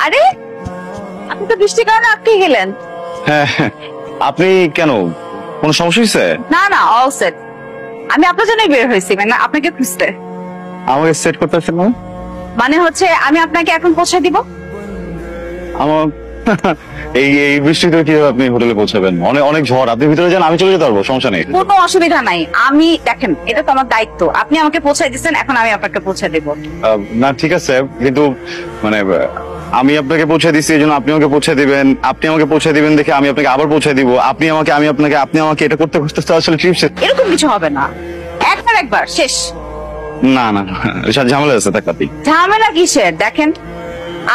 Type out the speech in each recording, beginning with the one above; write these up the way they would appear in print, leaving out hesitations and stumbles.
আরে আপনি তো বৃষ্টির কারণে আটকে গেলেন। হ্যাঁ, আপনি কেন, কোনো সমস্যা হয়েছে? না না, অল সেট। আমি আপনার জন্যই বের হয়েছি, মানে আপনাকে খুঁজতে। আমাকে সেট করতে আসছেন না? মানে হচ্ছে আমি আপনাকে এখন পৌঁছে দিব। আমার এই এই বৃষ্টিতে কিভাবে আপনি হোটেলে পৌঁছাবেন? অনেক অনেক ঝড়, আপনি ভিতরে যান, আমি চলে যেতে পারবো, সমস্যা নেই। কোনো অসুবিধা নাই। আমি দেখেন, এটা তো আমার দায়িত্ব। আপনি আমাকে পৌঁছাই দিচ্ছেন, এখন আমি আপনাকে পৌঁছে দেব। না ঠিক আছে, কিন্তু মানে আমি আপনাকে পৌঁছে দিচ্ছি এই জন্য আপনি আমাকে পৌঁছে দিবেন, আপনি আমাকে পৌঁছে দিবেন দেখে আমি আপনাকে আবার পৌঁছে দিব, আপনি আমাকে, আমি আপনাকে, আপনি আমাকে, এটা করতে করতে তো আসলে ট্রিপ শেষ। এরকম কিছু হবে না, একবার শেষ। না না না, ঝামেলা আছে তাকাতি। ঝামেলা কিসের? দেখেন,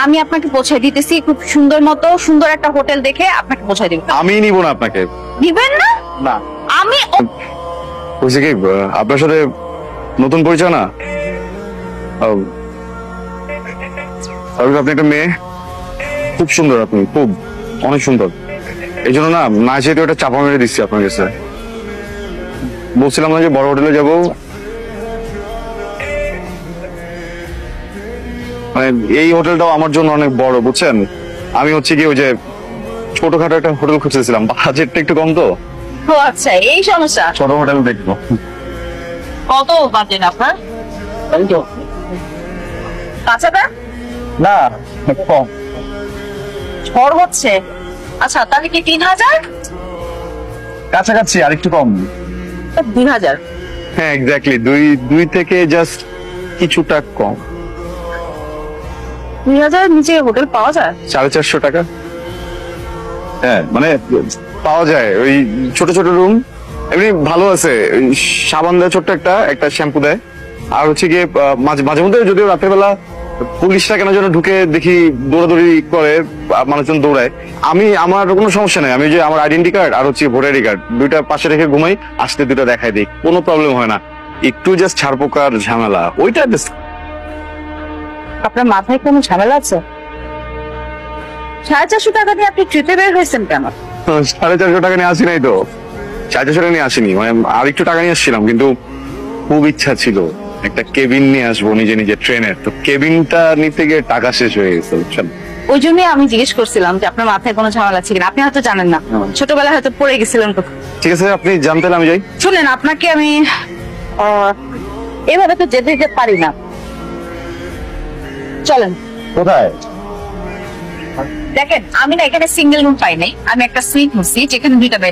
আমি আপনাকে পৌঁছে দিতেছি খুব সুন্দর মতো, সুন্দর একটা হোটেল দেখে আপনাকে পৌঁছে দিব। আমি নিব না আপনাকে। দিবেন না? না। আমি বুঝছি কি, আপনার সাথে নতুন পরিচয় না। আপনি একটা মেয়ে, খুব সুন্দর, আপনি খুব অনেক সুন্দর, এই জন্য না চেয়ে ওটা চাপা মেরে দিচ্ছি আপনার কাছে। বলছিলাম না যে বড় হোটেলে যাবো, মানে এই হোটেলটাও আমার জন্য অনেক বড়, বুঝছেন। আমি হচ্ছে কি ওই যে ছোটখাটো একটা হোটেল খুঁজতেছিলাম, বাজেটটা একটু কম তো। ও আচ্ছা, এই সমস্যা। ছোট হোটেল দেখবো। কত বাজেট আপনার? কাঁচাটা না কম। ঝড় হচ্ছে। আচ্ছা, তাহলে কি 3000? কাছাকাছি আর একটু কম। 2000। হ্যাঁ এক্স্যাক্টলি, দুই থেকে জাস্ট কিছুটা কম। 2000 নিচে হোটেল পাওয়া যায়? 450 টাকা। হ্যাঁ মানে পাওয়া যায়, ওই ছোট ছোট রুম, এমনি ভালো আছে। ওই সাবান দেয় ছোট্ট একটা শ্যাম্পু দেয়, আর হচ্ছে গিয়ে মাঝে মাঝে মধ্যে যদিও রাতের বেলা পুলিশরা কেন যেন ঢুকে দেখি দৌড়াদৌড়ি করে, মানুষজন দৌড়ায়। আমার কোনো সমস্যা নেই, আমি যে আমার আইডেন্টি কার্ড আর হচ্ছে ভোটার আইডি কার্ড দুইটা পাশে রেখে ঘুমাই, আসতে দুটো দেখাই দিই, কোনো প্রবলেম হয় না। একটু জাস্ট ছাড়পোকার ঝামেলা, ওইটা আপনার মাথায় কোনো ঝামেলা আছে? 450 টাকা দিয়ে আপনি ট্রিপে বের হয়েছেন কেন? 450 টাকা নিয়ে আসি নাই তো, 450 টাকা নিয়ে আসিনি, মানে আর একটু টাকা নিয়ে আসছিলাম, কিন্তু খুব ইচ্ছা ছিল একটা কেবিন নিয়ে আসবো নিজে নিজে ট্রেনের, তো কেবিনটা নিতে গিয়ে টাকা শেষ হয়ে গেছে, বুঝছেন। ওই জন্যই আমি জিজ্ঞেস করছিলাম যে আপনার মাথায় কোনো ঝামেলা আছে কিনা। আপনি হয়তো জানেন না, ছোটবেলায় হয়তো পড়ে গেছিলেন কোথাও। ঠিক আছে, আপনি জানতেন আমি যাই। শুনেন, আপনাকে আমি এভাবে তো যেতে যেতে পারি না, চলেন। কোথায়? দেখেন, আমি না এখানে সিঙ্গেল রুম পাই নাই, আমি একটা সুইট নিচ্ছি যেখানে 2টা বেড।